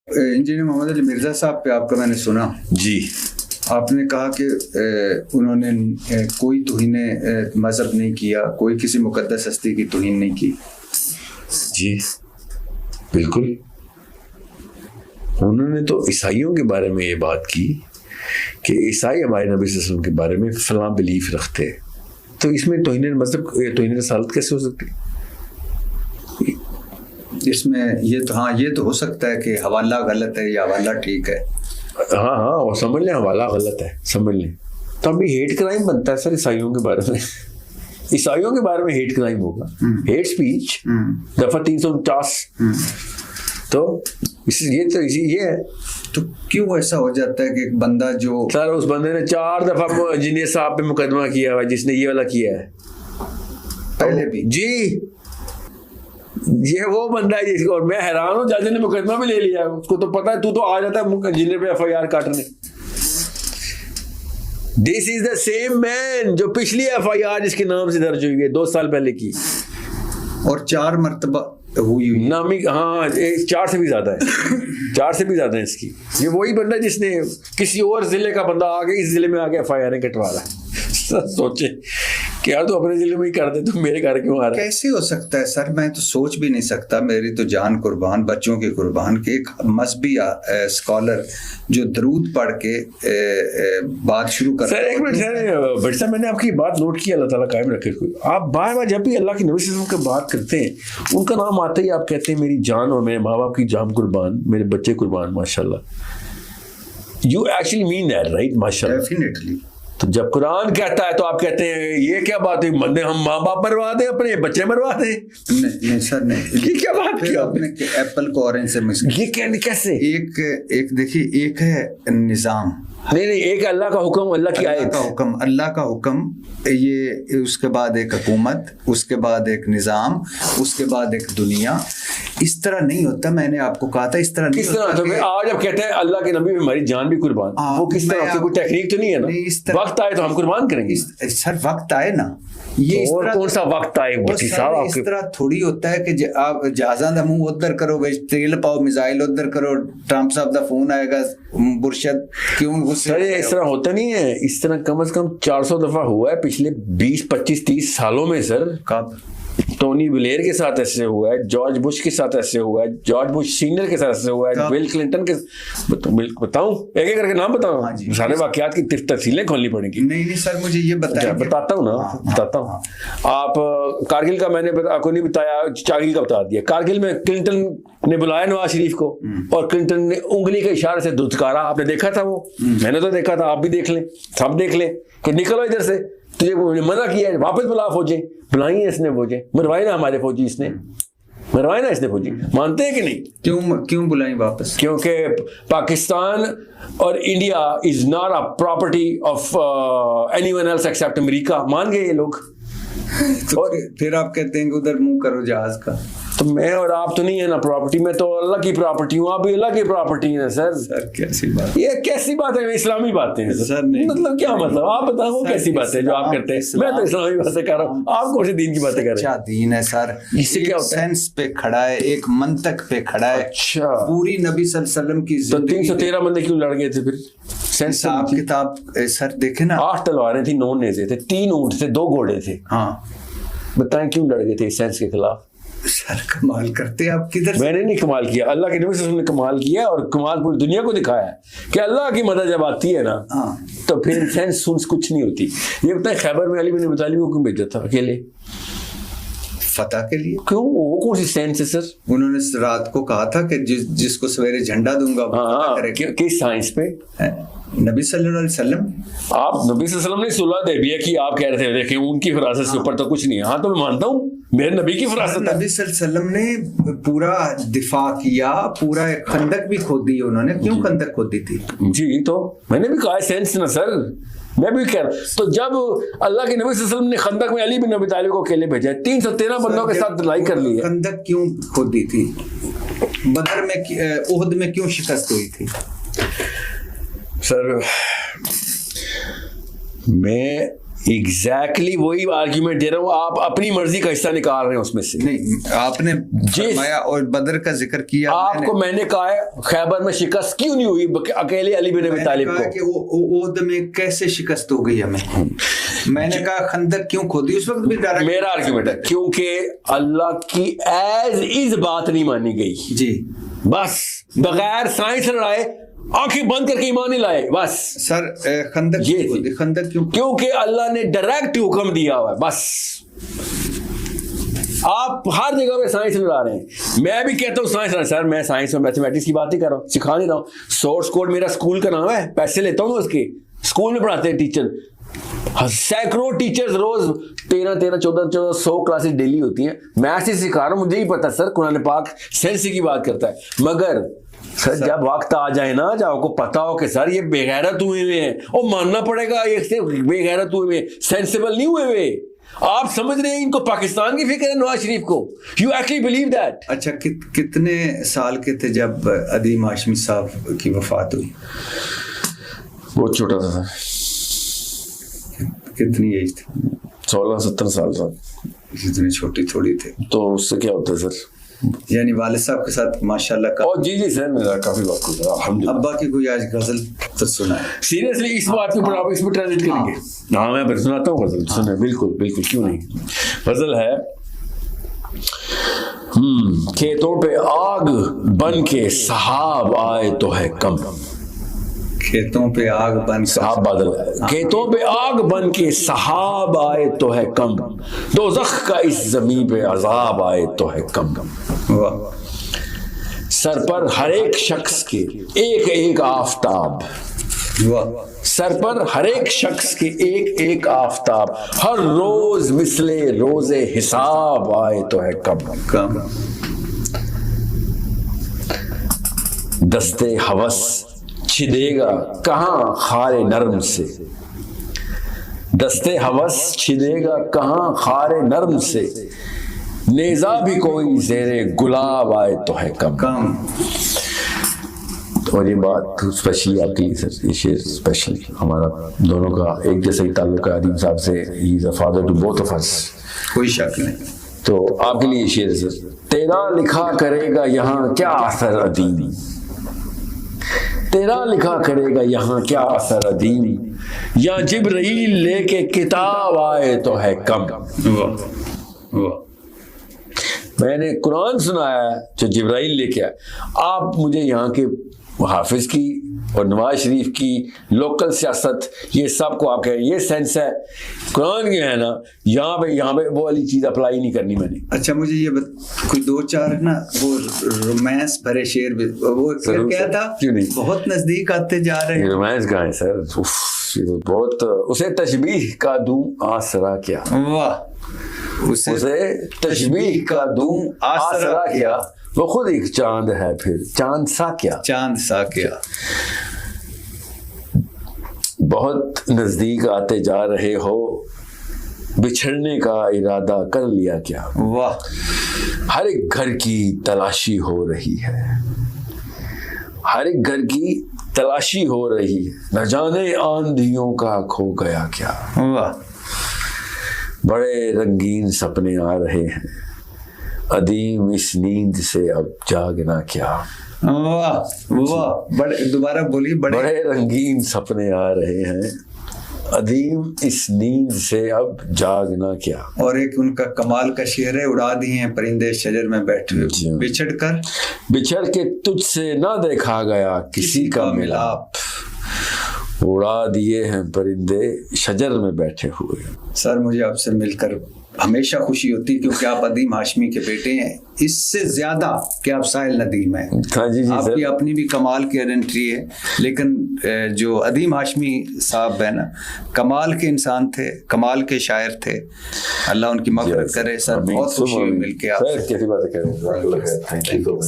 Engineer Mohammad Ali Mirza साहब पे आपका मैंने सुना जी, आपने कहा कि उन्होंने कोई तौहीन मजहब नहीं किया, कोई किसी मुकद्दस हस्ती की तौहीन नहीं की। जी बिल्कुल, उन्होंने तो ईसाइयों के बारे में ये बात की कि ईसाई हमारे नबी सल्लल्लाहु अलैहि वसल्लम के बारे में फलां बिलीफ रखते हैं, तो इसमें तौहीन मजहब, तौहीन रसालत कैसे हो सकती है? इसमें ये तो हाँ, ये तो हो सकता है कि हवाला गलत है या हवाला ठीक है। हाँ हाँ, वो समझ लें हवाला गलत है, समझ लें। तो अभी हेट क्राइम बनता है सर ईसाइयों के बारे में। ईसाइयों के बारे में हेट क्राइम होगा, हेट स्पीच दफा 349। तो ये है। तो क्यों ऐसा हो जाता है कि एक बंदा जो सर, उस बंदे ने 4 दफा इंजीनियर साहब पे मुकदमा किया हुआ, जिसने ये वाला किया है पहले भी। जी, ये वो बंदा है जिसको, और मैं हैरान हूँ, जज ने मुकदमा भी ले लिया है। उसको तो पता है, तू तो आ जाता है इंजीनियर पे FIR काटने। This is the same man जो पिछली FIR जिसके नाम से दर्ज हुई है 2 साल पहले की, और 4 मरतबा हुई नामी। हाँ, 4 से भी ज्यादा है। 4 से भी ज्यादा है इसकी। ये वही बंदा जिसने किसी और जिले का बंदा आके इस जिले में आके FIR कटवा रहा है। सोचे कि यार, तो अपने जिले में ही कर दे, तो मेरे घर क्यों आ रहा है? कैसे हो सकता है सर? मैं तो सोच भी नहीं सकता। मेरी तो जान कुर्बान, बच्चों की कुर्बान, के एक मजहबी स्कॉलर जो दरूद पढ़ के बात शुरू कर। सर एक मिनट सर, बट साहब मैंने आपकी बात नोट की, अल्लाह ताला कायम रखे। आप बार बार जब भी अल्लाह के नबी सल्लल्लाहु अलैहि वसल्लम की बात करते हैं, उनका नाम आते ही आप कहते हैं मेरी जान और मेरे माँ बाप की जान कुर्बान, मेरे बच्चे कुर्बान। माशाल्लाह, you actually mean that, right? माशाल्लाह, डेफिनेटली। तो जब कुरान कहता है तो आप कहते हैं ये क्या बात है, बंदे हम माँ बाप मरवा दें, अपने बच्चे मरवा दें? नहीं सर, नहीं। ये क्या बात की आपने कि एप्पल को ऑरेंज से मिस, ये कैसे? एक देखिए, एक है निजाम, नहीं, एक अल्लाह का हुक्म, अल्लाह की आयत, अल्लाह का हुक्म, ये उसके बाद एक हुकूमत, उसके बाद एक निजाम, उसके बाद एक दुनिया। इस तरह नहीं होता। मैंने आपको कहा था इस तरह नहीं होता। तो आज अब कहते हैं अल्लाह के नबी हमारी जान भी कुर्बान, वो किस तरह से? कोई टेक्निक तो नहीं है ना? वक्त आए तो हम कुर्बान करेंगे। सर वक्त आए ना, ये इस तरह कौन सा वक्त आए बच्ची साहब? इस तरह थोड़ी होता है कि आप जहाज़ां दा मुंह उधर करो, तेल पाओ, मिसाइल उधर करो, ट्रंप साहब दा फोन आएगा, बुरशद क्यों? सर इस तरह होता नहीं है। इस तरह कम से कम 400 दफा हुआ है पिछले 20, 25, 30 सालों में सर। कब? टोनी ब्लेयर के साथ ऐसे हुआ है, जॉर्ज बुश के साथ ऐसे हुआ है, जॉर्ज बुश सीनियर के साथ ऐसे हुआ है, बिल क्लिंटन के। बताऊं एक एक करके नाम बताऊं? हाँ जी, सारे वाकयात की तफसीलें खोलनी पड़ेंगी। नहीं सर, मुझे ये बताइए। बताता हूँ ना, बताता हूँ। आप कारगिल का मैंने आपको नहीं बताया, कारगिल का बता दिया। कारगिल में क्लिंटन ने बुलाया नवाज शरीफ को, और क्लिंटन ने उंगली के इशारे से धुतकारा। आपने देखा था वो? मैंने तो देखा था, आप भी देख लें, सब देख लें कि निकलो इधर से, तुझे मना किया है, वापस बुला फौजी। बुलाई है इसने फौजी, मरवाए ना हमारे फौजी, इसने मरवाए ना इसने फौजी। मानते हैं कि नहीं? क्यों बुलाई वापस? क्योंकि पाकिस्तान और India is not a property of anyone else except America. मान गए ये लोग। तो और फिर आप कहते हैं कि उधर मुंह करो जहाज का। तो मैं और आप तो नहीं है ना प्रॉपर्टी, मैं तो अल्लाह की प्रॉपर्टी हूँ, आप भी अल्लाह की प्रॉपर्टी है सर। सर कैसी बात? ये कैसी बात है? इस्लामी बातें हैं सर। नहीं, मतलब क्या मतलब? आप बताओ वो कैसी बात है जो आप करते हैं? मैं तो इस्लामी बातें कर रहा हूँ, आप कौन से दीन की बातें कर रहे हैं? अच्छा दीन है सर, इससे क्या होता है? सेंस पे खड़ा है, एक मंतक पे खड़ा है। अच्छा, पूरी नबी सल्लल्लाहु अलैहि वसल्लम की तो 313 बंदे क्यों लड़ गए थे फिर? सेंस आप किताब सर देखे ना, 8 तलवारें थी, 9 नेज़े थे, 3 ऊंट थे, 2 घोड़े थे। हाँ, बताएं क्यों लड़ गए थे सेंस के खिलाफ? सर कमाल करते आप किधर? मैंने नहीं कमाल किया, अल्लाह के नबी सल्लल्लाहु अलैहि वसल्लम ने कमाल किया, और कमाल पूरी दुनिया को दिखाया है कि अल्लाह की मदद जब आती है ना, तो फिर सेंस सुन्स कुछ नहीं होती। ये बताएं खैबर में अली बिन अबी तालिब को क्यों भेजा था अकेले? फतह के लिए। क्यों? वो कौन सी सेंस है सर? उन्होंने रात को कहा था कि जिसको सवेरे झंडा दूंगा वो करेगा। किस साइंस पे? नबी सल्लल्लाहु अलैहि वसल्लम। आप नबी सल्लल्लाहु अलैहि वसल्लम ने सुलह दे दिया कि आप कह रहे थे देखिए उनकी फरासत से ऊपर तो कुछ नहीं है। हाँ, तो मैं मानता हूँ मेरे नबी की फरासत है। नबी सल्लल्लाहु अलैहि वसल्लम ने पूरा दिफा किया, पूरा एक खंदक भी खोदी उन्होंने। क्यों खंदक खोदी थी? जी, तो मैंने भी कहा सेंस ना सर, मैं भी कह रहा। तो जब अल्लाह के नबी सल्लल्लाहु अलैहि वसल्लम ने खंदक में अली बिन अबी तालिब को अकेले भेजा, 313 बंदों के साथ लड़ाई कर ली है। खंदक क्यों खोदी थी? बदर में, उहद में क्यों शिकस्त हुई थी? सर मैं एग्जैक्टली वही आर्ग्यूमेंट दे रहा हूँ, आप अपनी मर्जी का हिस्सा निकाल रहे हैं उसमें से। नहीं, आपने फरमाया और बदर का जिक्र किया, आपको मैंने कहा है खैबर में शिकस्त क्यों नहीं हुई अकेले अली बिन अबी तालिब को, कि ओहद में कैसे शिकस्त हो गई हमें। मैंने कहा खंदक क्यों खोदी उस वक्त भी डरा। मेरा आर्ग्यूमेंट है क्योंकि अल्लाह की एज इज बात नहीं मानी गई जी, बस बगैर साइंस लड़ाए, आंखें बंद करके ईमान नहीं लाए बस। सर खंदक ये खंदक क्यों? क्योंकि अल्लाह ने डायरेक्ट हुक्म दिया हुआ है बस। आप हर जगह पे साइंस लड़ा रहे हैं, मैं भी कहता हूँ साइंस। सर मैं साइंस और मैथमेटिक्स की बात ही कर रहा हूँ, सिखा नहीं रहा हूँ। सोर्स कोड मेरा स्कूल का नाम है, पैसे लेता हूँ उसके, स्कूल में पढ़ाते हैं टीचर, सैकड़ों टीचर्स रोज 13 14 100 क्लासेस डेली होती हैं, मैं ऐसे सिखा रहा हूँ। मुझे ही पता सर कुरान पाक सेंस की बात करता है, मगर सर जब वक्त आ जाए ना, जब आपको पता हो कि सर ये बेगैरत हुए हुए हैं, और मानना पड़ेगा ये सिर्फ बेगैरत हुए हुए, सेंसिबल नहीं हुए हुए। आप समझ रहे हैं इनको पाकिस्तान की फिक्र है नवाज शरीफ को, यू एक्चुअली बिलीव दैट। अच्छा कितने साल के थे जब अदीम हाशमी साहब की वफात हुई? बहुत छोटा था सर। कितनी एज थी? 16-17 साल सर। इतनी छोटी थोड़ी थे तो उससे क्या होता है सर? यानी वालिद साहब के साथ माशाल्लाह का। जी सर, मेरा काफी वक्त गुजरा अल्हम्दुलिल्लाह। अब्बा की कोई आज गजल तो सुना है? सीरियसली इस बात के ऊपर आप इसमें ट्रांजिट करेंगे? हाँ मैं फिर सुनाता हूँ गजल, सुने। बिल्कुल बिल्कुल, क्यों नहीं। गजल है, खेतों पे आग बन के सहाब आए तो है कम। खेतों पे आग बन, सहाब बादल, खेतों पे आग बन के सहाब आए तो है कम, दोज़ख का इस ज़मीन पे अज़ाब आए तो है कम। सर पर हर एक शख्स के एक एक आफताब, सर पर हर एक शख्स के एक एक आफताब, हर रोज मिसले रोजे हिसाब आए तो है कम। दस्ते हवस छिदेगा कहाँ खारे नर्म से, दस्ते हवस छिदेगा कहाँ खारे नर्म से, नेजा भी कोई ज़ेरे गुलाब आए तो है कम। और ये बात स्पेशली आपके लिए सर, ये शेर स्पेशली हमारा दोनों का एक जैसा ही ताल्लुक है अदीम साहब से, he is a father to both of us, कोई शक नहीं। तो आपके लिए शेर सर, तेरा लिखा करेगा यहाँ क्या असर अदीम, तेरा लिखा करेगा यहाँ क्या असर अदीम, या जिब्रील लेके किताब आए तो है कम। मैंने कुरान सुनाया जो जिब्राइल लेके आए, आप मुझे यहाँ के हाफिज की और नवाज शरीफ की लोकल सियासत, ये सब को आप कह रहे हैं, ये सेंस है कुरान की है ना, यहाँ पे वो वाली चीज अप्लाई नहीं करनी मैंने। अच्छा मुझे ये कोई 2-4 ना वो रोमांस भरे शेर भी, वो क्या था? क्यों नहीं, बहुत नजदीक आते जा रहे हैं। रोमांस कहाँ है सर? बहुत, उसे तशबीह का दूं आसरा क्या, वाह, उसे तशबीह का दूं आसरा क्या, वो खुद एक चांद है फिर चांद सा क्या, चांद सा क्या। बहुत नजदीक आते जा रहे हो, बिछड़ने का इरादा कर लिया क्या, वाह। हर एक घर की तलाशी हो रही है, हर एक घर की तलाशी हो रही है, न जाने आंधियों का खो गया क्या, वाह। बड़े रंगीन सपने आ रहे हैं, अदीम इस नींद से अब जागना क्या, वाह वाह। बड़े, दोबारा बोलिए। बड़े रंगीन सपने आ रहे हैं, अदीम इस नींद से अब जागना क्या। और एक उनका कमाल का शेर है, उड़ा दिए हैं परिंदे शजर में बैठे, बिछड़ के तुझसे ना देखा गया किसी का मिलाप, उड़ा दिए हैं परिंदे शजर में बैठे हुए। सर मुझे आपसे मिलकर हमेशा खुशी होती है, क्योंकि आप अदीम हाशमी के बेटे हैं, इससे ज्यादा कि आप साहिल नदीम हैं। हाँ जी आपकी अपनी भी कमाल की आइडेंटिटी है, लेकिन जो अदीम हाशमी साहब है ना, कमाल के इंसान थे, कमाल के शायर थे, अल्लाह उनकी मग़फ़िरत करे। सर बहुत खुशी हुई मिलके आपसे। कैसी बात है, थैंक यू।